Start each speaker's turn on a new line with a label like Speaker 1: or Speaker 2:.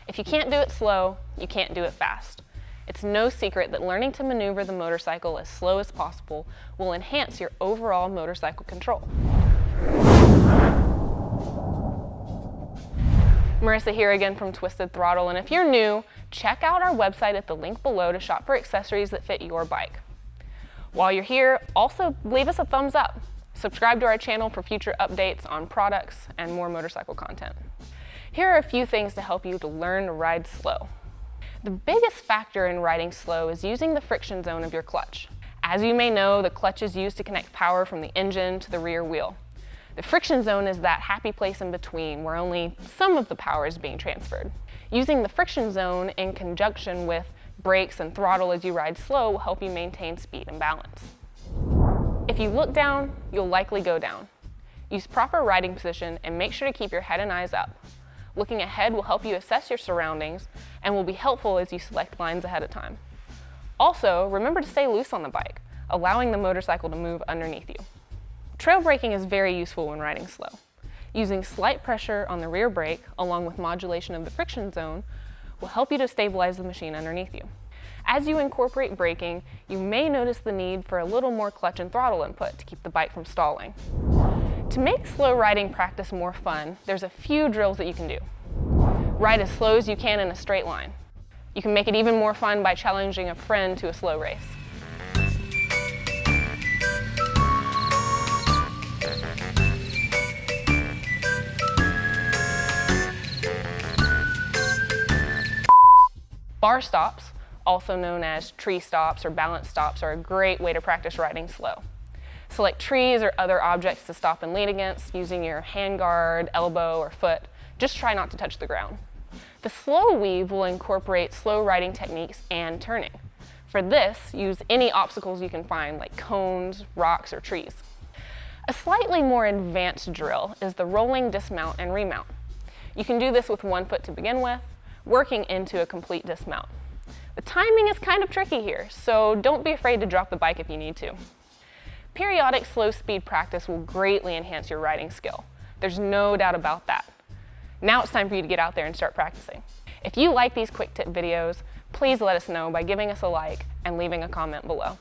Speaker 1: If you can't do it slow, you can't do it fast. It's no secret that learning to maneuver the motorcycle as slow as possible will enhance your overall motorcycle control. Marisa here again from Twisted Throttle, and if you're new, check out our website at the link below to shop for accessories that fit your bike. While you're here, also leave us a thumbs up. Subscribe to our channel for future updates on products and more motorcycle content. Here are a few things to help you to learn to ride slow. The biggest factor in riding slow is using the friction zone of your clutch. As you may know, the clutch is used to connect power from the engine to the rear wheel. The friction zone is that happy place in between where only some of the power is being transferred. Using the friction zone in conjunction with brakes and throttle as you ride slow will help you maintain speed and balance. If you look down, you'll likely go down. Use proper riding position and make sure to keep your head and eyes up. Looking ahead will help you assess your surroundings and will be helpful as you select lines ahead of time. Also, remember to stay loose on the bike, allowing the motorcycle to move underneath you. Trail braking is very useful when riding slow. Using slight pressure on the rear brake, along with modulation of the friction zone, will help you to stabilize the machine underneath you. As you incorporate braking, you may notice the need for a little more clutch and throttle input to keep the bike from stalling. To make slow riding practice more fun, there's a few drills that you can do. Ride as slow as you can in a straight line. You can make it even more fun by challenging a friend to a slow race. Bar stops, also known as tree stops or balance stops, are a great way to practice riding slow. Select trees or other objects to stop and lean against using your handguard, elbow, or foot. Just try not to touch the ground. The slow weave will incorporate slow riding techniques and turning. For this, use any obstacles you can find, like cones, rocks, or trees. A slightly more advanced drill is the rolling dismount and remount. You can do this with one foot to begin with, working into a complete dismount. The timing is kind of tricky here, so don't be afraid to drop the bike if you need to. Periodic slow speed practice will greatly enhance your riding skill. There's no doubt about that. Now it's time for you to get out there and start practicing. If you like these quick tip videos, please let us know by giving us a like and leaving a comment below.